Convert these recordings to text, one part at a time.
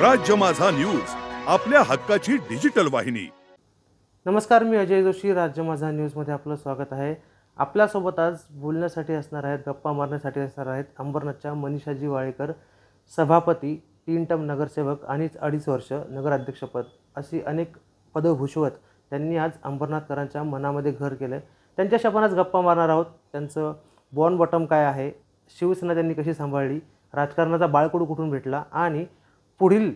राज्य माझा न्यूज, आपल्या हक्काची डिजिटल वाहिनी। नमस्कार, मी अजय जोशी, राज्य माझा न्यूजमध्ये आपलं स्वागत आहे। आपल्यासोबत आज बोलण्यासाठी असणार आहेत, गप्पा मारण्यासाठी असणार आहेत अंबरनाथच्या मनीषाजी वाळेकर, सभापती, 3 टर्म नगरसेवक आणि 2.5 वर्ष नगराध्यक्षपद अशी अनेक पदं भूषवत त्यांनी आज अंबरनाथकरांच्या मनामध्ये घर केलं। त्यांच्याशी आपण आज गप्पा मारणार आहोत। त्यांचं बॉर्न बॉटम काय आहे, शिवसेना त्यांनी कशी सांभाळली, राजकारणाचा बाळकडू कुठून भेटला आणि पुढील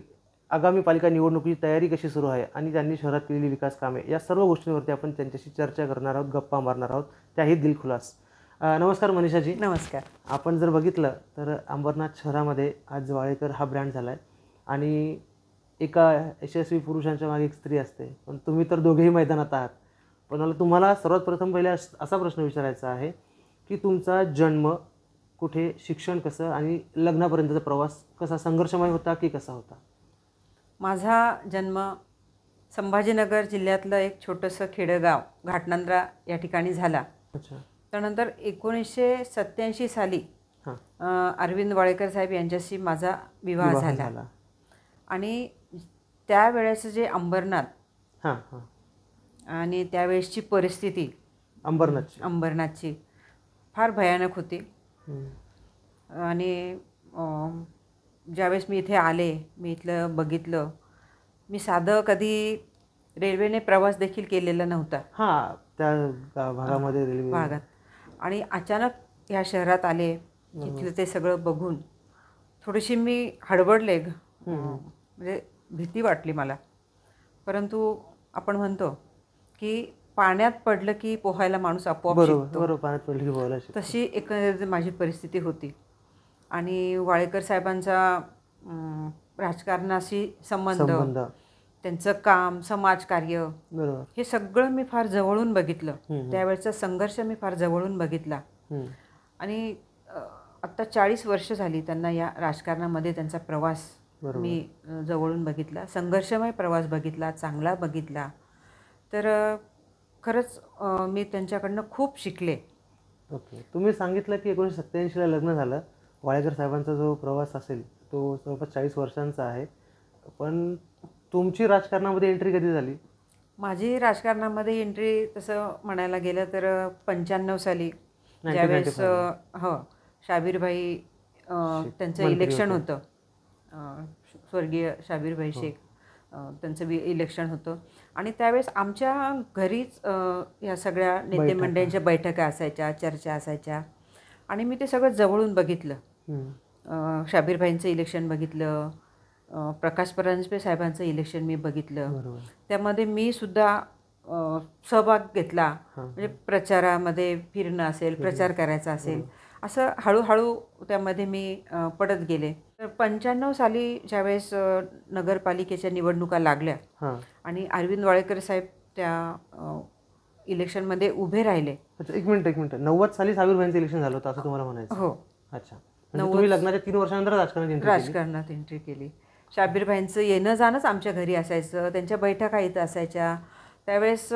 आगामी पालिका निवडणुकीची तयारी कशी सुरू आहे आणि त्यांनी शहरात केलेली विकास कामे, या सर्व गोष्टींवरती आपण त्यांच्याशी चर्चा करणार आहोत, गप्पा मारणार आहोत, त्याही दिलखुलास। नमस्कार मनीषाजी। नमस्कार। आपण जर बघितलं तर अंबरनाथ शहरामध्ये आज वाळेकर हा ब्रँड झाला आहे आणि एका यशस्वी पुरुषांच्या मागे एक स्त्री असते, पण तुम्ही तर दोघेही मैदानात आहात। पण मला तुम्हाला सर्वात प्रथम पहिले असा प्रश्न विचारायचा आहे की तुमचा जन्म कुठे, शिक्षण कसं आणि लग्नापर्यंतचा प्रवास कसा, संघर्षमय होता की कसा होता? माझा जन्म संभाजीनगर जिल्ह्यातलं एक छोटंसं खेडेगाव घाटनांद्रा या ठिकाणी झाला। अच्छा। त्यानंतर 1987 साली अरविंद वाळेकर साहेब यांच्याशी माझा विवाह झाला आणि त्यावेळेचं जे अंबरनाथ आणि त्यावेळेसची परिस्थिती अंबरनाथची फार भयानक होती। आणि ज्यावेळेस मी इथे आले, मी इथलं बघितलं, मी साधं कधी रेल्वेने प्रवास देखील केलेला नव्हता त्या भागामध्ये रेल्वे भागात, आणि अचानक ह्या शहरात आले, इथलं ते सगळं बघून थोडीशी मी हडबडले, म्हणजे भीती वाटली मला। परंतु आपण म्हणतो की पाण्यात पडलं की पोहायला माणूस आपोआप शिकतो, बरोबर, पाण्यात पडलं की पोहायला शिकतो, तशी एक माझी परिस्थिती होती। आणि वाळेकर साहेबांचा राजकारणाशी संबंध, त्यांचं काम, समाजकार्य, हे सगळं मी फार जवळून बघितलं। त्यावेळेचा संघर्ष मी फार जवळून बघितला आणि आत्ता 40 वर्ष झाली त्यांना या राजकारणामध्ये त्यांचा प्रवास मी जवळून बघितला, संघर्षमय प्रवास बघितला, चांगला बघितला। तर खरंच मी त्यांच्याकडनं खूप शिकले। ओके, तुम्ही सांगितलं की 1987ला लग्न झालं। वाळेकर साहेबांचा जो प्रवास असेल तो जवळपास 40 वर्षांचा आहे, पण तुमची राजकारणामध्ये एंट्री कधी झाली? माझी राजकारणामध्ये एंट्री तसं म्हणायला गेलं तर 95 साली, ज्यावेळेस शाबीरभाई त्यांचं इलेक्शन होतं, स्वर्गीय शाबीरभाई शेख त्यांचं इलेक्शन होतं, आणि त्यावेळेस आमच्या घरीच या सगळ्या नेते मंडळींच्या बैठका असायच्या, चर्चा असायच्या, आणि मी ते सगळं जवळून बघितलं। शाबीरभाईंचं इलेक्शन बघितलं, प्रकाश परांजपे साहेबांचं इलेक्शन मी बघितलं, त्यामध्ये मी सुद्धा सहभाग घेतला। म्हणजे प्रचारामध्ये फिरणं असेल, प्रचार करायचा असेल, असं हळूहळू त्यामध्ये मी पडत गेले। तर 95 साली ज्यावेळेस नगरपालिकेच्या निवडणुका लागल्या आणि अरविंद वाळेकर साहेब त्या इलेक्शनमध्ये उभे राहिले। अच्छा, एक मिनिट 90 साली शाबीरभाईंचं इलेक्शन झालं होतं असं तुम्हाला म्हणायचं? हो। अच्छा, म्हणजे तुम्ही लग्नाच्या 3 वर्षानंतर राजकारणात एंट्री केली। शाबीरभाईंचं येणं जाणंच आमच्या घरी असायचं, त्यांच्या बैठका इथं असायच्या। त्यावेळेस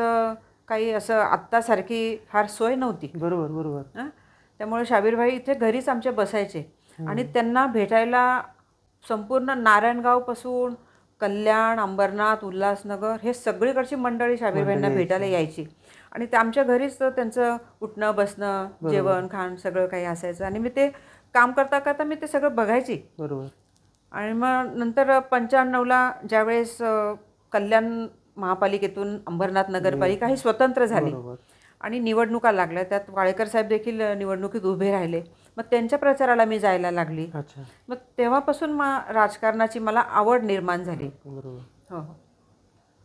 काही असं आत्तासारखी फार सोय नव्हती। बरोबर। त्यामुळे शाबीरभाई इथे घरीच आमच्या बसायचे आणि त्यांना भेटायला संपूर्ण नारायणगावपासून कल्याण, अंबरनाथ, उल्हासनगर हे सगळीकडची मंडळी शाबीरभाईंना भेटायला यायची, आणि ते आमच्या घरीच त्यांचं उठणं बसणं, जेवण खाण सगळं काही असायचं, आणि मी ते काम करता करता मी ते सगळं बघायची। आणि मग नंतर 95ला ज्यावेळेस कल्याण महापालिकेतून अंबरनाथ नगरपालिका ही स्वतंत्र झाली आणि निवडणुका लागल्या, त्यात वाळेकर साहेब देखील निवडणुकीत उभे राहिले, मग त्यांच्या प्रचाराला मी जायला लागली। मग तेव्हापासून राजकारणाची मला आवड निर्माण झाली।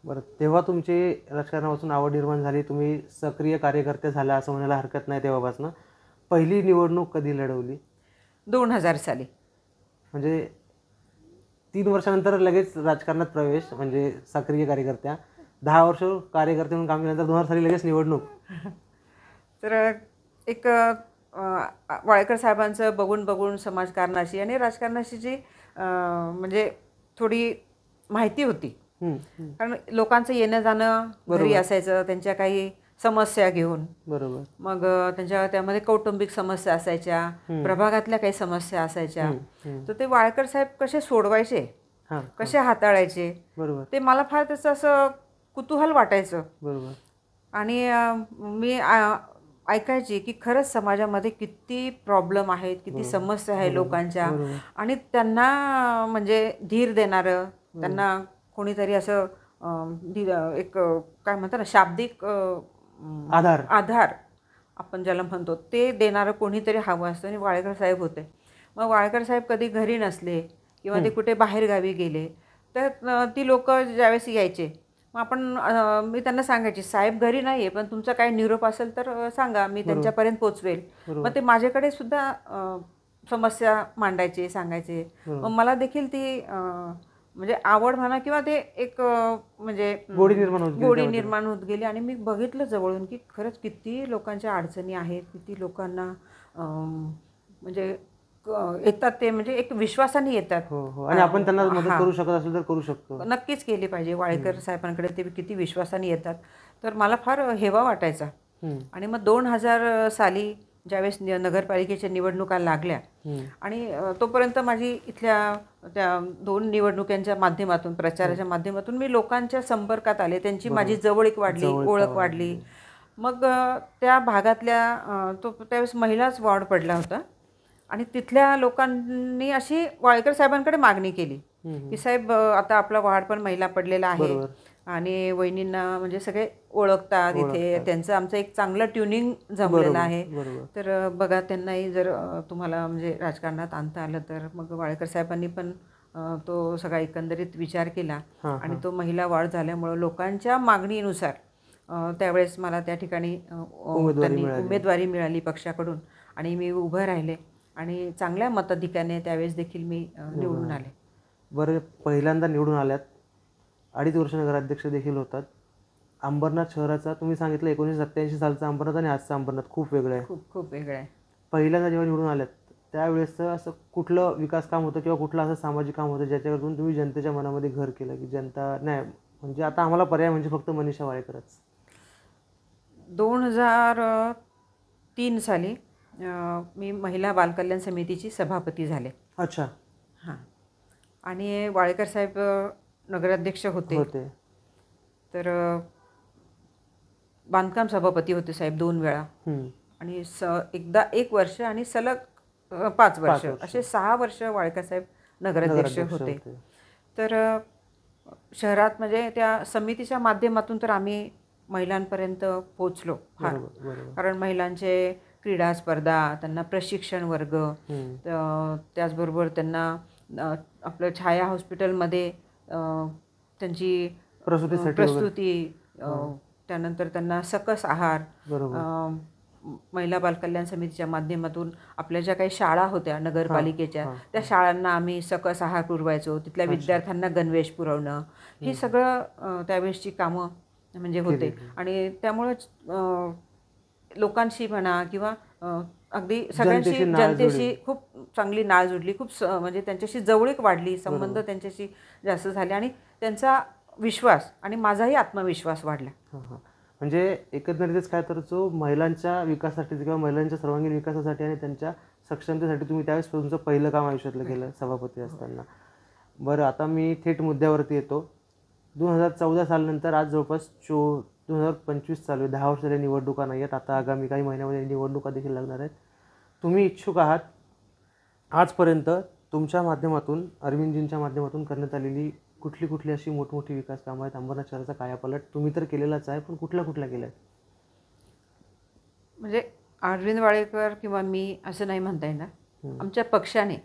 बरं, तेव्हा तुमची राजकारणापासून आवड निर्माण झाली, तुम्ही सक्रिय कार्यकर्ते झाला असं म्हणायला हरकत नाही। तेव्हापासून पहिली निवडणूक कधी लढवली? 2000 साली। म्हणजे 3 वर्षानंतर लगेच राजकारणात प्रवेश, म्हणजे सक्रिय कार्यकर्त्या, 10 वर्ष कार्यकर्ते म्हणून काम केल्यानंतर 2000 साली लगेच निवडणूक। तर एक वाळेकर साहेबांचं बघून समाजकारणाशी आणि राजकारणाशी जी म्हणजे थोडी माहिती होती, कारण लोकांचं येणं जाणं घरी असायचं, त्यांच्या काही समस्या घेऊन, बरोबर, मग त्यांच्या त्यामध्ये कौटुंबिक समस्या असायच्या, प्रभागातल्या काही समस्या असायच्या, तर ते वाळकर साहेब कसे सोडवायचे हां, कसे हाताळायचे बरोबर ते मला फार त्याचं असं कुतूहल वाटायचं. बरोबर आणि मी ऐकायची की खरंच समाजामध्ये किती प्रॉब्लेम आहेत, किती समस्या आहे लोकांच्या, बरोबर आणि त्यांना म्हणजे धीर देणारं, त्यांना कोणीतरी असं एक काय म्हणतात ना, शाब्दिक आधार आधार आपण ज्याला म्हणतो ते देणारं कोणीतरी हवं असतं, आणि वाळेकर साहेब होते. मग वाळेकर साहेब कधी घरी नसले किंवा ते कुठे बाहेरगावी गेले तर ती लोक ज्यावेळेस यायचे, मग मी त्यांना सांगायची, साहेब घरी नाही आहे पण तुमचा काय निरोप असेल तर सांगा, मी त्यांच्यापर्यंत पोचवेल. मग ते माझ्याकडे सुद्धा समस्या मांडायचे, सांगायचे. मग मला देखील ती म्हणजे आवड म्हणा किंवा ते एक म्हणजे गोडी निर्माण होत गेली. आणि मी बघितलं जवळून की खरंच किती लोकांच्या अडचणी आहेत, किती लोकांना म्हणजे येतात ते, म्हणजे एक विश्वासाने येतात. हो आणि आपण त्यांना मदत करू शकत असेल तर करू शकतो. नक्कीच केली पाहिजे. वाळेकर साहेबांकडे ते किती विश्वासाने येतात, तर मला फार हेवा वाटायचा. आणि मग 2000 साली ज्यावेळेस नगरपालिकेच्या निवडणुका लागल्या, आणि तोपर्यंत माझी इथल्या त्या 2 निवडणुकांच्या माध्यमातून, प्रचाराच्या माध्यमातून मी लोकांच्या संपर्कात आले, त्यांची माझी जवळीक वाढली, ओळख वाढली. मग त्या भागातल्या त्यावेळेस महिलाच वॉर्ड पडला होता, आणि तिथल्या लोकांनी अशी वाळेकर साहेबांकडे मागणी केली की साहेब आता आपला वार्ड पण महिला पडलेला आहे, आणि वहिनींना म्हणजे सगळे ओळखतात इथे, त्यांचं आमचं एक चांगलं ट्युनिंग जमलेलं आहे, तर बघा त्यांनाही जर तुम्हाला म्हणजे राजकारणात आणता आलं तर. मग वाळेकर साहेबांनी पण तो सगळा एकंदरीत विचार केला, आणि तो महिला वार्ड झाल्यामुळं लोकांच्या मागणीनुसार त्यावेळेस मला त्या ठिकाणी त्यांनी उमेदवारी मिळाली पक्षाकडून, आणि मी उभं राहिले, आणि चांगल्या मताधिक्याने त्यावेळेस देखील मी निवडून आले. बरं, पहिल्यांदा निवडून आल्यात, 2.5 वर्ष नगराध्यक्ष देखील होतात. अंबरनाथ शहराचा तुम्ही सांगितलं 1987 सालचा अंबरनाथ आणि आजचा अंबरनाथ खूप वेगळं आहे. खूप वेगळं आहे. पहिल्यांदा जेव्हा निवडून आल्यात त्यावेळेसचं असं कुठलं विकास काम होतं किंवा कुठलं असं सामाजिक काम होतं ज्याच्याकडून तुम्ही जनतेच्या मनामध्ये घर केलं की जनता नाही म्हणजे आता आम्हाला पर्याय म्हणजे फक्त मनीषा वाळेकरच? 2003 साली मी महिला बालकल्याण समितीची सभापती झाले. अच्छा. हां. आणि वाळेकर साहेब नगराध्यक्ष होते. तर बांधकाम सभापती होते साहेब 2 वेळा, आणि एकदा 1 वर्ष, आणि सलग 5 वर्ष, असे 6 वर्ष वाळेकर साहेब नगराध्यक्ष होते. तर शहरात म्हणजे त्या समितीच्या माध्यमातून तर आम्ही महिलांपर्यंत पोचलो फार, कारण महिलांचे क्रीडा स्पर्धा, त्यांना प्रशिक्षण वर्ग, त्याचबरोबर त्यांना आपलं छाया हॉस्पिटलमध्ये त्यांची प्रसूती, त्यानंतर त्यांना सकस आहार, महिला बालकल्याण समितीच्या माध्यमातून आपल्या ज्या काही शाळा होत्या नगरपालिकेच्या, त्या शाळांना आम्ही सकस आहार पुरवायचो, तिथल्या विद्यार्थ्यांना गणवेश पुरवणं, ही सगळं त्यावेळेसची कामं म्हणजे होते. आणि त्यामुळंच लोकांशी म्हणा किंवा अगदी सगळ्यांशी, जनतेशी खूप चांगली नाळ जुडली, खूप म्हणजे त्यांच्याशी जवळीक वाढली, संबंध त्यांच्याशी जास्त झाले, आणि त्यांचा विश्वास आणि माझाही आत्मविश्वास वाढला. म्हणजे एकंदरीतच काय तर जो महिलांच्या विकासासाठी किंवा महिलांच्या सर्वांगीण विकासासाठी आणि त्यांच्या सक्षमतेसाठी तुम्ही त्यावेळेस तुमचं पहिलं काम आयुष्यातलं केलं सभापती असताना. बरं, आता मी थेट मुद्द्यावरती येतो. 2014 सालनंतर आज जवळपास 2025 चालू आहे. 10 वर्ष झाले निवडणुका नाही आहेत. आता आगामी काही महिन्यामध्ये निवडणुका देखील लागणार आहेत. तुम्ही इच्छुक आहात, आजपर्यंत तुमच्या माध्यमातून, अरविंदजींच्या माध्यमातून करण्यात आलेली कुठली अशी मोठमोठी विकास कामं आहेत? अंबरनाथ शहराचा कायापालट तुम्ही तर केलेलाच आहे, पण कुठल्या केल्या आहेत? म्हणजे अरविंद वाळेकर किंवा मी असं नाही म्हणता येणार, आमच्या पक्षाने,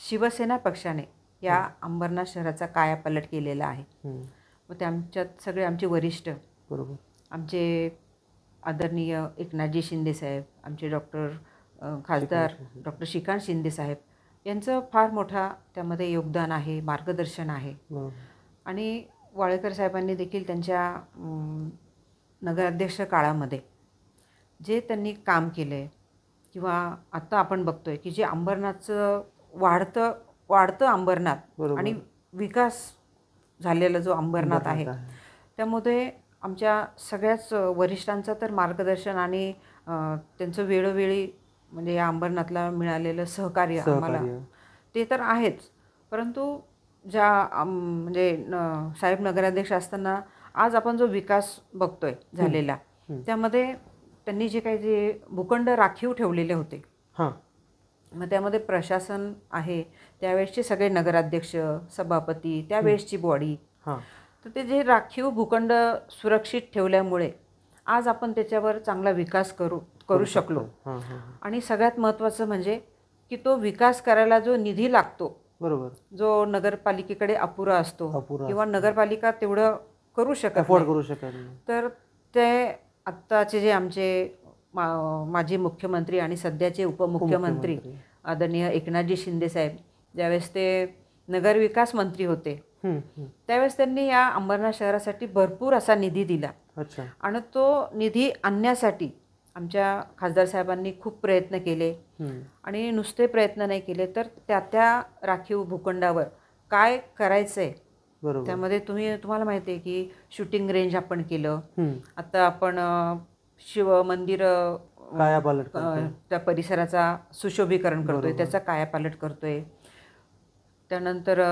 शिवसेना पक्षाने या अंबरनाथ शहराचा कायापालट केलेला आहे. मग ते आमच्यात सगळे आमचे वरिष्ठ, बरोबर, आमचे आदरणीय एकनाथजी शिंदे साहेब, आमचे खासदार डॉक्टर श्रीकांत शिंदे साहेब, यांचं फार मोठा त्यामध्ये योगदान आहे, मार्गदर्शन आहे. आणि वाळेकर साहेबांनी देखील त्यांच्या नगराध्यक्ष काळामध्ये जे त्यांनी काम केलं आहे, किंवा आत्ता आपण बघतो आहे की जे अंबरनाथचं वाढतं अंबरनाथ आणि विकास झालेला जो अंबरनाथ आहे, त्यामध्ये आमच्या सगळ्याच वरिष्ठांचं तर मार्गदर्शन आणि त्यांचं वेळोवेळी म्हणजे या अंबरनाथला मिळालेलं सहकार्य आम्हाला ते तर आहेच, परंतु ज्या म्हणजे साहेब नगराध्यक्ष असताना आज आपण जो विकास बघतोय झालेला, त्यामध्ये त्यांनी जे काही जे भूखंड राखीव ठेवलेले होते, हां मग त्यामध्ये प्रशासन आहे, त्यावेळेसचे सगळे नगराध्यक्ष, सभापती, त्यावेळेसची बॉडी, हां तर ते जे राखीव भूखंड सुरक्षित ठेवल्यामुळे आज आपण त्याच्यावर चांगला विकास करू शकलो. हां हां आणि सगळ्यात महत्त्वाचं म्हणजे की तो विकास करायला जो निधी लागतो, बरोबर, जो नगरपालिकेकडे अपुरा असतो अपुरा किंवा नगरपालिका तेवढं करू शकत अफोर्ड नाही, करू शकत नाही. तर ते आत्ताचे जे आमचे माजी मुख्यमंत्री आणि सध्याचे उपमुख्यमंत्री आदरणीय एकनाथजी शिंदे साहेब, ज्यावेळेस ते नगरविकास मंत्री होते, त्यावेळेस त्यांनी या अंबरनाथ शहरासाठी भरपूर असा निधी दिला. अच्छा. आणि तो निधी आणण्यासाठी आमच्या खासदार साहेबांनी खूप प्रयत्न केले. आणि नुसते प्रयत्न नाही केले, तर त्या राखीव भूखंडावर काय करायचं आहे, बरोबर, त्यामध्ये तुम्हाला माहिती आहे की शूटिंग रेंज आपण केलं. आता आपण शिव मंदिर कायापालट त्या परिसराचा सुशोभीकरण करतोय, त्याचा कायापालट करतोय. त्यानंतर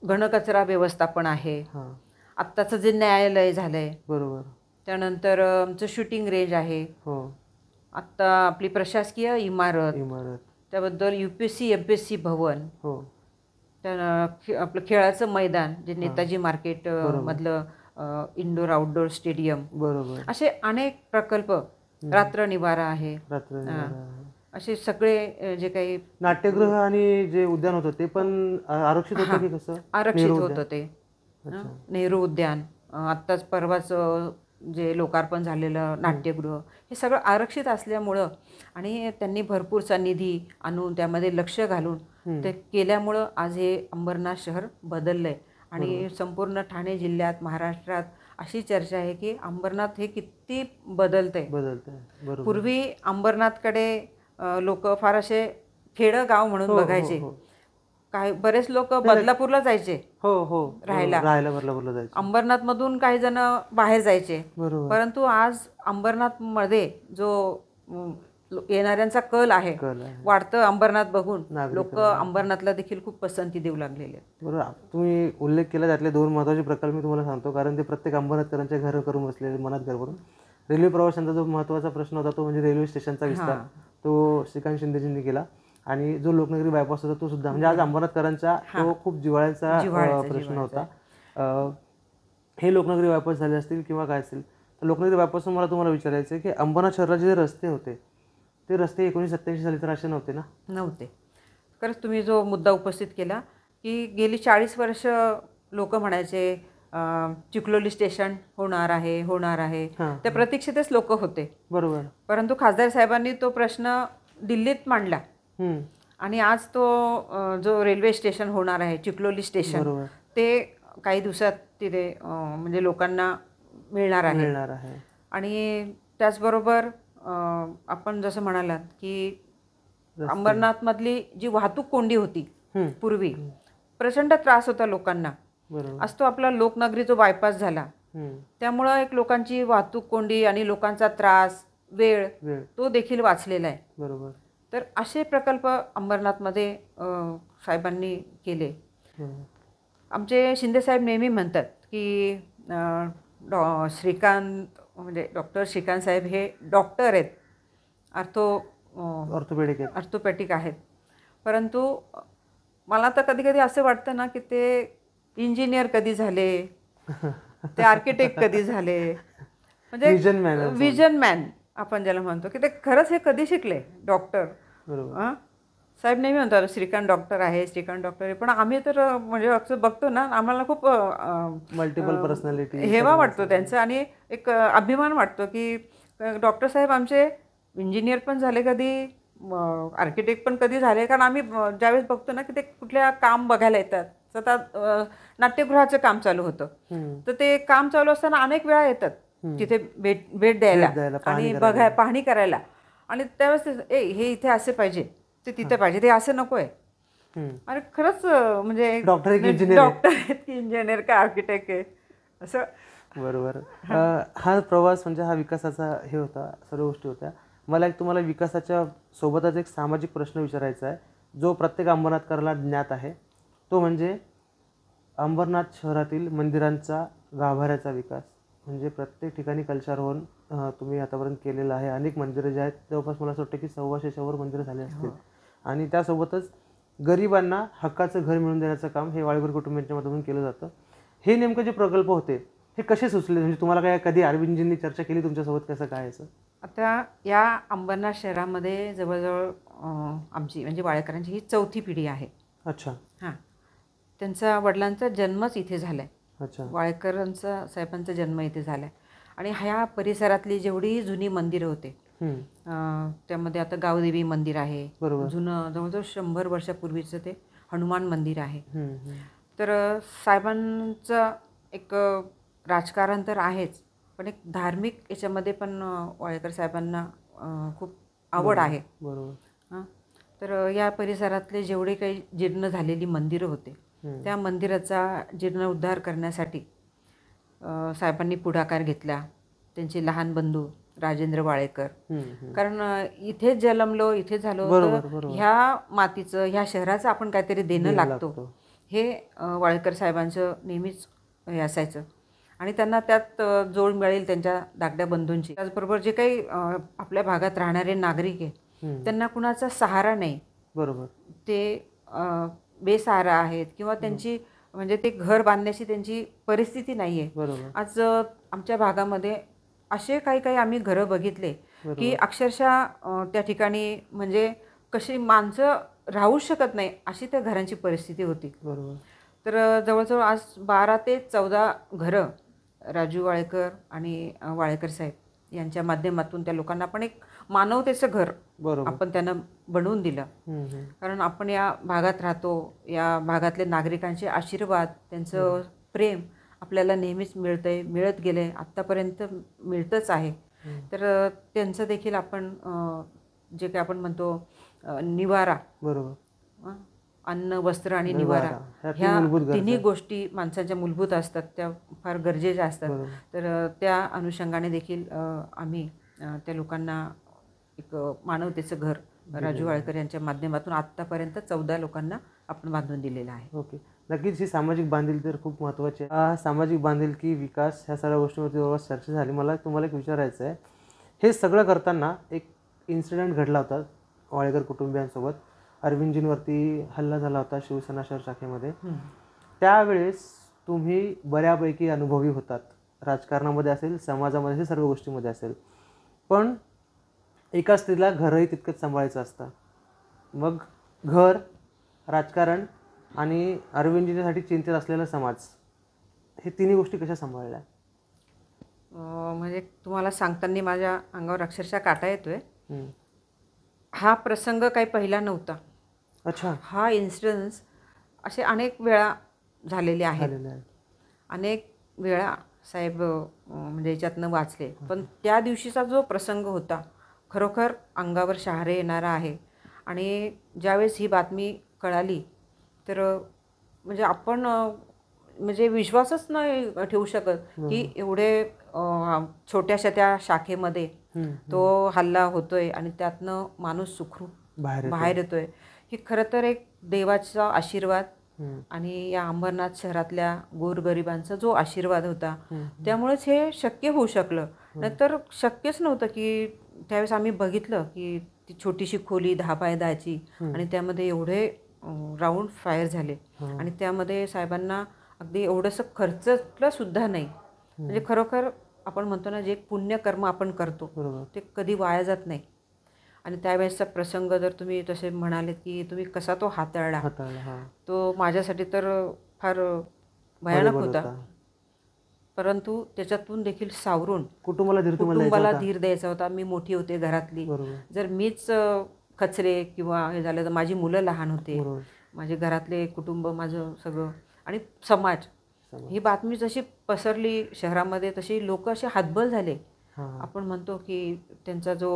घनकचरा व्यवस्थापन आहे, आत्ताचं जे न्यायालय झालंय, बरोबर, त्यानंतर आमचं शूटिंग रेंज आहे, आत्ता आपली प्रशासकीय इमारत, त्याबद्दल UPSC MPSC भवन, आपलं खेळाचं मैदान जे नेताजी मार्केट मधलं इंडोर आउटडोर स्टेडियम, बरोबर, असे अनेक प्रकल्प, रात्र निवारा आहे, असे सगळे जे काही नाट्यगृह आणि जे उद्यान होतं ते पण आरक्षित होतं की कसं? आरक्षित होतं ते. नेहरू उद्यान, आत्ताच परवाच जे लोकार्पण झालेलं नाट्यगृह, हे सगळं आरक्षित असल्यामुळं आणि त्यांनी भरपूरसा निधी आणून त्यामध्ये लक्ष घालून ते केल्यामुळं आज हे अंबरनाथ शहर बदललं आहे. आणि संपूर्ण ठाणे जिल्ह्यात, महाराष्ट्रात अशी चर्चा आहे की अंबरनाथ हे किती बदलतंय. पूर्वी अंबरनाथकडे लोक फार असे खेडं गाव म्हणून बघायचे. काही बरेच लोक बदलापूरला जायचे राहायला, बदलापूरला जायचे. अंबरनाथ मधून काही जण बाहेर जायचे. परंतु आज अंबरनाथ मध्ये जो येणाऱ्यांचा कल आहे, वाढतं अंबरनाथ बघून लोक अंबरनाथला देखील खूप पसंती देऊ लागलेले आहेत. बरोबर, तुम्ही उल्लेख केला त्यातले 2 महत्त्वाचे प्रकल्प मी तुम्हाला सांगतो, कारण ते प्रत्येक अंबरनाथकरांच्या घर करून बसलेले, मनात घर करून. रेल्वे प्रवाशांचा जो महत्त्वाचा प्रश्न होता तो म्हणजे रेल्वे स्टेशनचा विस्तार, तो श्रीकांत शिंदेजींनी केला. आणि जो लोकनगरी बायपास होता तो सुद्धा, म्हणजे आज अंबरनाथकरांचा तो खूप जिव्हाळ्याचा प्रश्न होता. हे लोकनगरी बायपास झाले असतील किंवा काय असेल, तर लोकनगरी बायपासून मला तुम्हाला विचारायचं आहे की अंबरनाथ शहराचे जे रस्ते होते, ते रस्ते 1987 साली तर असे नव्हते ना? नव्हते. खरंच तुम्ही जो मुद्दा उपस्थित केला की गेली 40 वर्ष लोक म्हणायचे चिखलोली स्टेशन होणार आहे, त्या प्रतीक्षेतच लोक होते. बरोबर. परंतु खासदार साहेबांनी तो प्रश्न दिल्लीत मांडला आणि आज तो जो रेल्वे स्टेशन होणार आहे, चिखलोली स्टेशन, ते काही दिवसात तिथे म्हणजे लोकांना मिळणार आहे. आणि त्याचबरोबर आपण जसं म्हणालात की अंबरनाथमधली जी वाहतूक कोंडी होती पूर्वी, प्रचंड त्रास होता लोकांना. आज तो आपला लोकनगरी जो बायपास झाला, त्यामुळं एक लोकांची वाहतूक कोंडी आणि लोकांचा त्रास, वेळ तो देखील वाचलेला आहे. बरोबर. तर असे प्रकल्प अंबरनाथमध्ये साहेबांनी केले. आमचे शिंदे साहेब नेहमी म्हणतात की श्रीकांत म्हणजे डॉक्टर श्रीकांत साहेब हे डॉक्टर आहेत, ऑर्थोपेडिक आहेत. परंतु मला तर कधी कधी असं वाटतं ना की ते इंजिनियर कधी झाले, ते आर्किटेक्ट कधी झाले, म्हणजे विजन मॅन आपण ज्याला म्हणतो, की ते खरंच हे कधी शिकले डॉक्टर. साहेब नेहमी म्हणतात श्रीकांत डॉक्टर आहे, श्रीकांत डॉक्टर आहे. पण आम्ही तर म्हणजे असं बघतो ना, आम्हाला खूप मल्टिपल पर्सनॅलिटी हेवा वाटतो त्यांचं आणि एक अभिमान वाटतो की डॉक्टर साहेब आमचे इंजिनियर पण झाले कधी, आर्किटेक्ट पण कधी झाले. कारण आम्ही ज्यावेळेस बघतो ना की ते कुठल्या काम बघायला येतात, स्वतः नाट्यगृहाचं काम चालू होतं, तर ते काम चालू असताना अनेक वेळा येतात तिथे भेट द्यायला आणि पाहणी करायला. आणि त्यावेळेस हे इथे असे पाहिजे, ते तिथे पाहिजे, ते असं नको आहे. आणि खरंच म्हणजे डॉक्टर आहेत की इंजिनियर का आर्किटेक्ट आहे असं. बरोबर. हा प्रवास म्हणजे हा विकासाचा हे होता, सर्व गोष्टी होत्या. मला एक तुम्हाला विकासाच्या सोबतच एक सामाजिक प्रश्न विचारायचा आहे. जो प्रत्येक अंबरनाथकरला ज्ञात आहे, तो म्हणजे अंबरनाथ शहरातील मंदिरांचा गाभाऱ्याचा विकास. म्हणजे प्रत्येक ठिकाणी कलशारोहण तुम्ही आतापर्यंत केलेलं आहे. अनेक मंदिरं जे आहेत जवळपास मला असं वाटतं की 1,200च्या वर मंदिरं झाले असतील. आणि त्यासोबतच गरिबांना हक्काचं घर मिळवून देण्याचं काम हे वाळेकर कुटुंबियांच्या माध्यमातून केलं जातं. हे नेमकं जे प्रकल्प होते हे कसे सुचले, म्हणजे तुम्हाला काय कधी अरविंदजींनी चर्चा केली तुमच्यासोबत, कसं काय असं? आता या अंबरनाथ शहरामध्ये जवळजवळ आमची म्हणजे वाळेकरांची ही 4थी पिढी आहे. अच्छा. हां, त्यांचा वडिलांचा जन्मच इथे झाला आहे. अच्छा. वाळेकरांचा साहेबांचा जन्म इथे झाला आहे. आणि ह्या परिसरातली जेवढी जुनी मंदिरं होते त्यामध्ये आता गावदेवी मंदिर आहे, जुनं जवळजवळ 100 वर्षापूर्वीचं ते हनुमान मंदिर आहे. तर साहेबांचं एक राजकारण तर आहेच, पण एक धार्मिक याच्यामध्ये पण वाळेकर साहेबांना खूप आवड आहे. हां, तर या परिसरातले जेवढे काही जीर्ण झालेली मंदिरं होते त्या मंदिराचा जीर्णोद्धार करण्यासाठी साहेबांनी पुढाकार घेतला. त्यांचे लहान बंधू राजेंद्र वाळेकर, कारण इथेच जन्मलो, इथे झालो, तर ह्या मातीचं, ह्या शहराचं आपण काहीतरी देणं लागतो, हे वाळेकर साहेबांचं नेहमीच हे असायचं. आणि त्यांना त्यात जोड मिळेल त्यांच्या धाकट्या बंधूंची. त्याचबरोबर जे काही आपल्या भागात राहणारे नागरिक आहेत त्यांना कुणाचा सहारा नाही, ते बेसहारा आहेत किंवा त्यांची म्हणजे ते घर बांधण्याची त्यांची परिस्थिती नाही आहे. आज आमच्या भागामध्ये असे काही आम्ही घरं बघितले की अक्षरशः त्या ठिकाणी म्हणजे कशी माणसं राहू शकत नाही अशी त्या घरांची परिस्थिती होती. तर जवळजवळ आज 12 ते 14 घरं राजू वाळेकर आणि वाळेकर साहेब यांच्या माध्यमातून त्या लोकांना आपण एक मानवतेचं घर आपण त्यांना बनवून दिलं. कारण आपण या भागात राहतो, या भागातले नागरिकांचे आशीर्वाद, त्यांचं प्रेम आपल्याला नेहमीच मिळतंय, मिळत गेले, आत्तापर्यंत मिळतंच आहे. तर त्यांचं देखील आपण जे काही आपण म्हणतो निवारा, अन्न, वस्त्र आणि निवारा, ह्या तिन्ही गोष्टी माणसाच्या मूलभूत असतात, त्या फार गरजेच्या असतात. तर त्या अनुषंगाने देखील आम्ही त्या लोकांना एक मानवतेचं घर राजू वाळेकर यांच्या माध्यमातून आत्तापर्यंत 14 लोकांना आपण बांधून दिलेलं आहे. ओके, नक्कीच ही सामाजिक बांधिलकी तर खूप महत्त्वाची आहे. सामाजिक बांधिलकी, विकास, ह्या सगळ्या गोष्टींवरती जवळपास चर्चा झाली. मला तुम्हाला एक विचारायचं आहे, हे सगळं करताना एक इन्सिडेंट घडला होता वाळेकर कुटुंबियांसोबत. अरविंदजींवरती हल्ला झाला होता शिवसेना शहर शाखेमध्ये. त्यावेळेस तुम्ही बऱ्यापैकी अनुभवी होतात, राजकारणामध्ये असेल, समाजामध्ये असेल, सर्व गोष्टीमध्ये असेल. पण एका स्त्रीला घरही तितकंच सांभाळायचं असतं. मग घर, राजकारण आणि अरविंदजींसाठी चिंतित असलेला समाज, हे तिन्ही गोष्टी कशा सांभाळल्या? म्हणजे तुम्हाला सांगताना माझ्या अंगावर अक्षरशः काटा येतोय. हा प्रसंग काही पहिला नव्हता. अच्छा. हा इन्सिडन्स असे अनेक वेळा झालेले आहेत. अनेक वेळा साहेब म्हणजे याच्यातनं वाचले. पण त्या दिवशीचा जो प्रसंग होता खरोखर अंगावर शहारे येणारा आहे. आणि ज्यावेळेस ही बातमी कळाली तर म्हणजे आपण म्हणजे विश्वासच नाही ठेवू शकत की एवढे छोट्याशा त्या शाखेमध्ये तो हल्ला होतोय आणि त्यातनं माणूस सुखरूप बाहेर येतोय. ही खरं तर एक देवाचा आशीर्वाद आणि या अंबरनाथ शहरातल्या गोरगरिबांचा जो आशीर्वाद होता त्यामुळेच हे शक्य होऊ शकलं. नाहीतर शक्यच नव्हतं. की त्यावेळेस आम्ही बघितलं की ती छोटीशी खोली 10 बाय 10ची आणि त्यामध्ये एवढे राऊंड फायर झाले आणि त्यामध्ये साहेबांना अगदी एवढंसं खर्चलं सुद्धा नाही. म्हणजे खरोखर आपण म्हणतो ना, जे पुण्यकर्म आपण करतो ते कधी वाया जात नाही. आणि त्यावेळेसचा प्रसंग जर तुम्ही तसे म्हणाले की तुम्ही कसा तो हाताळला, तो माझ्यासाठी तर फार भयानक होता. परंतु त्याच्यातून देखील सावरून कुटुंबाला धीर द्यायचा होता. मी मोठी होते घरातली, जर मीच खचले किंवा हे झालं तर माझी मुलं लहान होते, माझे घरातले कुटुंब, माझं सगळं आणि समाज. ही बातमी जशी पसरली शहरामध्ये तशी लोक असे हातबल झाले. आपण म्हणतो की त्यांचा जो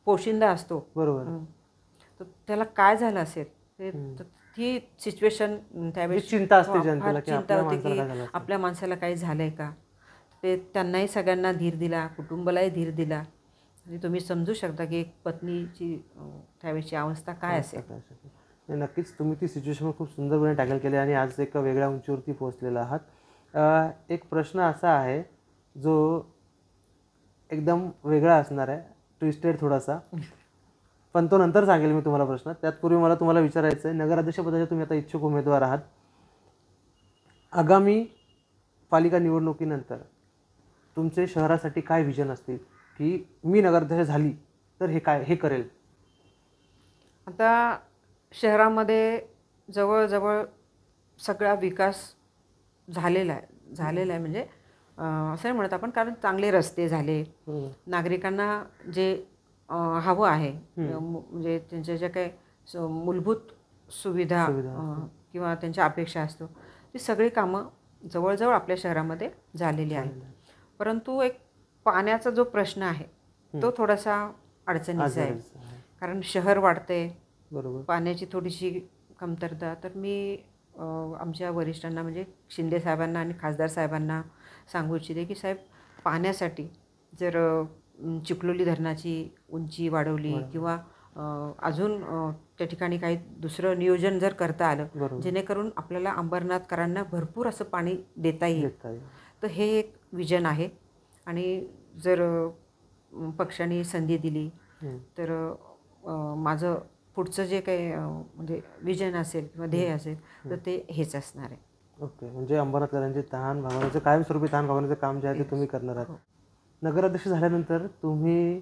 पोशिंदा असतो तर त्याला काय झालं असेल, ती सिच्युएशन त्यावेळेस चिंता होती की आपल्या माणसाला काही झालंय का. ते त्यांनाही सगळ्यांना धीर दिला, कुटुंबालाही धीर दिला. आणि तुम्ही समजू शकता की एक पत्नीची त्यावेळेची अवस्था काय असेल. नक्कीच तुम्ही ती सिच्युएशन खूप सुंदरपणे टॅकल केली आणि आज एका वेगळ्या उंचीवरती पोहोचलेला आहात. एक प्रश्न असा आहे जो एकदम वेगळा असणार आहे, ट्विस्टेड थोडासा, पण तो नंतर सांगेल मी तुम्हाला प्रश्न. त्यातपूर्वी मला तुम्हाला विचारायचं आहे, नगराध्यक्षपदाचे तुम्ही आता इच्छुक उमेदवार आहात. आगामी पालिका निवडणुकीनंतर तुमचे शहरासाठी काय विजन असतील की मी नगराध्यक्ष झाली तर हे करेल? आता शहरामध्ये जवळजवळ सगळा विकास झालेला आहे म्हणजे असं नाही म्हणत आपण, कारण चांगले रस्ते झाले, नागरिकांना जे हवं आहे म्हणजे त्यांच्या ज्या काही मूलभूत सुविधा किंवा त्यांच्या अपेक्षा असतो ती सगळी कामं जवळजवळ आपल्या शहरामध्ये झालेली आहेत. परंतु एक पाण्याचा जो प्रश्न आहे तो थोडासा अडचणीचा आहे, कारण शहर वाढते, बरोबर, पाण्याची थोडीशी कमतरता. तर मी आमच्या वरिष्ठांना म्हणजे शिंदे साहेबांना आणि खासदार साहेबांना सांगू इच्छिते की साहेब, पाण्यासाठी जर चिखलोली धरणाची उंची वाढवली किंवा अजून त्या ठिकाणी काही दुसरं नियोजन जर करता आलं जेणेकरून आपल्याला अंबरनाथकरांना भरपूर असं पाणी देता येईल, तर हे एक विजन आहे. आणि जर पक्षाने संधी दिली तर माझं पुढचं जे काही म्हणजे विजन असेल किंवा ध्येय असेल तर ते हेच असणार आहे. ओके, म्हणजे अंबरनाथकरांचे तहान भागवण्याचं, कायमस्वरूपी तहान भागवण्याचं काम जे आहे ते तुम्ही करणार आहात. नगराध्यक्ष झाल्यानंतर तुम्ही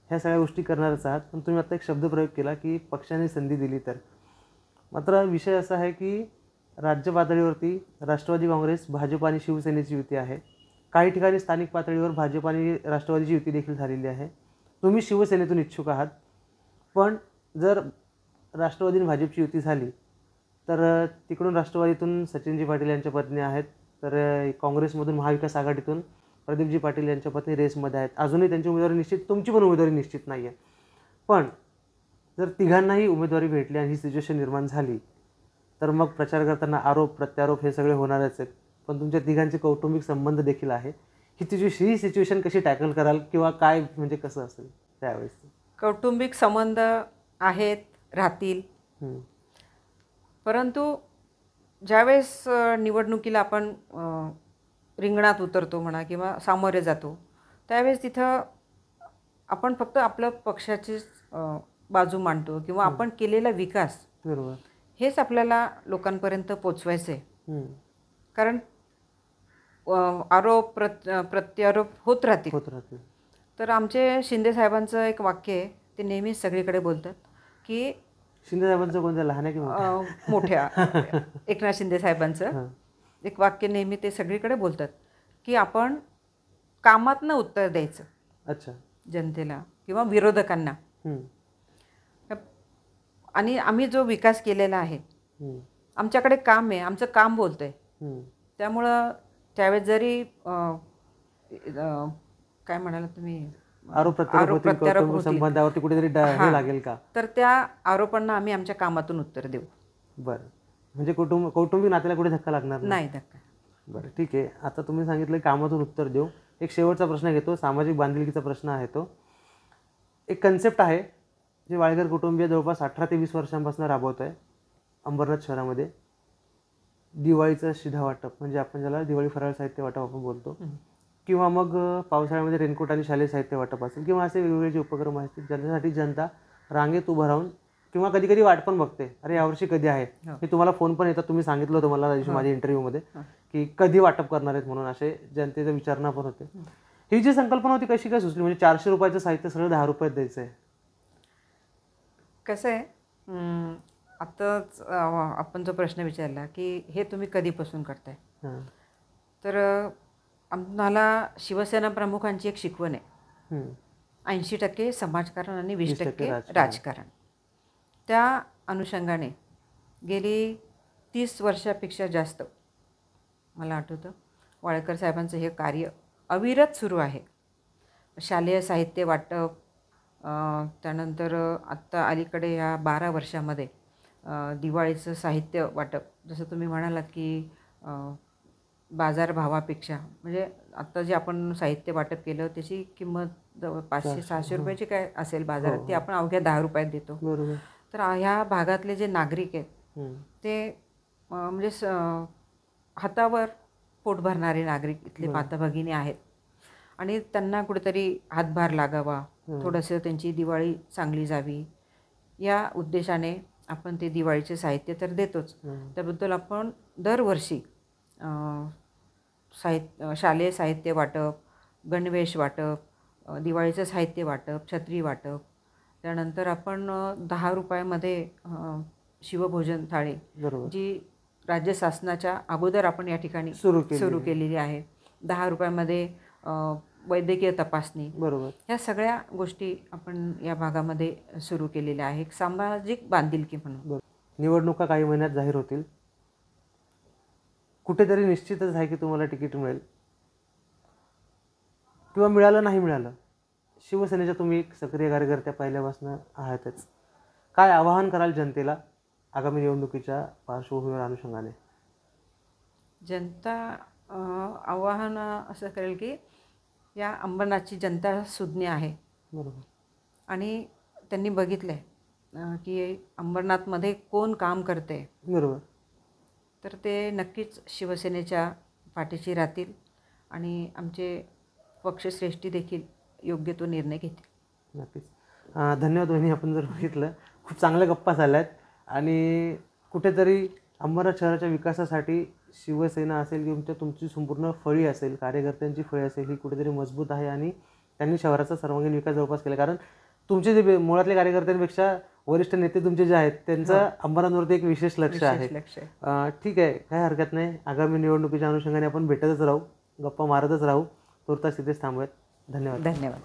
ह्या सगळ्या गोष्टी करणारच आहात, पण तुम्ही आता एक शब्दप्रयोग केला की पक्षाने संधी दिली तर. मात्र विषय असा आहे की राज्य पातळीवरती राष्ट्रवादी काँग्रेस, भाजप आणि शिवसेनेची युती आहे. काही ठिकाणी स्थानिक पातळीवर भाजप आणि राष्ट्रवादीची युती देखील झालेली आहे. तुम्ही शिवसेनेतून इच्छुक आहात, पण जर राष्ट्रवादी आणि भाजपची युती झाली तर तिकडून राष्ट्रवादीतून सचिनजी पाटील यांच्या पत्नी आहेत, तर काँग्रेसमधून महाविकास आघाडीतून प्रदीपजी पाटील यांच्या पत्नी रेसमध्ये आहेत. अजूनही त्यांची उमेदवारी निश्चित, तुमची पण उमेदवारी निश्चित नाही आहे. पण जर तिघांनाही उमेदवारी भेटली आणि ही सिच्युएशन निर्माण झाली तर मग प्रचार करताना आरोप प्रत्यारोप हे सगळे होणारच आहेत, पण तुमच्या तिघांचे कौटुंबिक संबंध देखील आहे. ही सिच्युएशन कशी टॅकल कराल किंवा काय, म्हणजे कसं असेल त्यावेळेस? कौटुंबिक संबंध आहेत, राहतील, परंतु ज्यावेळेस निवडणुकीला आपण रिंगणात उतरतो म्हणा किंवा सामोरे जातो त्यावेळेस तिथं आपण फक्त आपलं पक्षाचीच बाजू मांडतो किंवा आपण केलेला विकास, बरोबर, हेच आपल्याला लोकांपर्यंत पोचवायचं आहे. कारण आरोप प्रत्यारोप होत राहतील. तर आमचे शिंदे साहेबांचं एक वाक्य आहे, ते नेहमीच सगळीकडे बोलतात की शिंदे साहेबांचं कोणत्या, लहान आहे की मोठ्या एकनाथ शिंदे साहेबांचं एक वाक्य नेहमी ते सगळीकडे बोलतात की आपण कामातनं उत्तर द्यायचं. अच्छा, जनतेला किंवा विरोधकांना. आणि आम्ही जो विकास केलेला आहे, आमच्याकडे काम आहे, आमचं काम बोलतं आहे. त्यामुळं त्यावेळेस जरी काय म्हणाला तुम्ही, आरोप प्रत्यारोप संबंधावरती कुठेतरी हे लागेल का, तर त्या आरोपांना आम्ही आमच्या कामातून उत्तर देऊ. बरं, म्हणजे कौटुंबिक नात्याला कुठे धक्का लागणार नाही. धक्का. बरं, ठीक आहे. आता तुम्ही सांगितलं कामातून उत्तर देऊ. एक शेवटचा प्रश्न घेतो, सामाजिक बांधिलकीचा प्रश्न आहे तो. एक कन्सेप्ट आहे जे वाळेकर कुटुंबीय जवळपास 18 ते 20 वर्षांपासून राबवत आहे अंबरनाथ शहरामध्ये. दिवाळीचं शिधा वाटप, म्हणजे आपण ज्याला दिवाळी फराळ साहित्य वाटप आपण बोलतो, किंवा मग पावसाळ्यामध्ये रेनकोट आणि शालेय साहित्य वाटप असेल, किंवा असे वेगवेगळे जे उपक्रम असतील ज्याच्यासाठी जनता रांगेत उभं राहून किंवा कधी कधी वाट पण बघते, अरे यावर्षी कधी आहे. हे तुम्हाला फोन पण येतात, तुम्ही सांगितलं होतं मला माझ्या इंटरव्ह्यूमध्ये की कधी वाटप करणार आहेत म्हणून, असे जनतेचा विचारणा पण होते. ही जी संकल्पना होती कशी काय सुचली, म्हणजे 400 रुपयाचं साहित्य सगळं 10 रुपयात द्यायचं आहे? कसं आहे, आत्ताच आपण जो प्रश्न विचारला की हे तुम्ही कधीपासून करताय, तर आम्हाला शिवसेना प्रमुखांची एक शिकवण आहे, 80% समाजकारण आणि 20% राजकारण. त्या अनुषंगाने गेली 30 वर्षापेक्षा जास्त मला आठवतं वाळेकर साहेबांचं हे कार्य अविरत सुरू आहे. शालेय साहित्य वाटप, त्यानंतर आत्ता अलीकडे या 12 वर्षामध्ये दिवाळीचं साहित्य वाटप, जसं तुम्ही म्हणालात की बाजारभावापेक्षा, म्हणजे आत्ता जे आपण साहित्य वाटप केलं त्याची किंमत जवळ 500-600 रुपयाची काय असेल बाजारात, ती आपण अवघ्या 10 रुपयात देतो. तर ह्या भागातले जे नागरिक आहेत हम्म. ते म्हणजे हातावर पोट भरणारे नागरिक इथले माताभगिनी आहेत आणि त्यांना कुठेतरी हातभार लागावा, थोडंसं त्यांची दिवाळी चांगली जावी या उद्देशाने आपण ते दिवाळीचे साहित्य तर देतोच. त्याबद्दल आपण दरवर्षी शालेय साहित्य वाटप, गणवेश वाटप, दिवाळीचं साहित्य वाटप, छत्री वाटप, त्यानंतर आपण 10 रुपयामध्ये शिवभोजन थाळी जी राज्य शासनाच्या अगोदर आपण या ठिकाणी सुरू केलेली आहे, 10 रुपयामध्ये वैद्यकीय तपासणी, बरोबर, ह्या सगळ्या गोष्टी आपण या भागामध्ये सुरू केलेल्या आहे, सामाजिक बांधिलकी म्हणून. निवडणुका काही महिन्यात जाहीर होतील. कुठेतरी निश्चितच आहे की तुम्हाला तिकीट मिळेल किंवा मिळालं नाही मिळालं, शिवसेनेच्या तुम्ही एक सक्रिय कार्यकर्त्या पहिल्यापासून आहातच. काय आवाहन कराल जनतेला आगामी निवडणुकीच्या पार्श्वभूमीवर अनुषंगाने? जनता आवाहन असं करेल की या अंबरनाथची जनता सुज्ञ आहे. बरोबर. आणि त्यांनी बघितलं आहे की अंबरनाथमध्ये कोण काम करते. बरोबर. तर ते नक्कीच शिवसेनेच्या पाठीशी राहतील आणि आमचे पक्षश्रेष्ठी देखील योग्य तो निर्णय घेतील. नक्कीच. धन्यवाद वहिनी. आपण जर बघितलं खूप चांगल्या गप्पा झाल्यात आणि कुठेतरी अंबरनाथ शहराच्या विकासासाठी शिवसेना असेल किंवा तुमची संपूर्ण फळी असेल, कार्यकर्त्यांची फळी असेल, ही कुठेतरी मजबूत आहे आणि त्यांनी शहराचा सर्वांगीण विकास जवळपास केला. कारण तुमचे जे मुळातले कार्यकर्त्यांपेक्षा वरिष्ठ नेते तुमचे जे आहेत त्यांचं अंबरनाथवरती एक विशेष लक्ष आहे. ठीक आहे, काही हरकत नाही. आगामी निवडणुकीच्या अनुषंगाने आपण भेटतच राहू, गप्पा मारतच राहू. तुर्तास इथेच थांबूयात. धन्यवाद. धन्यवाद.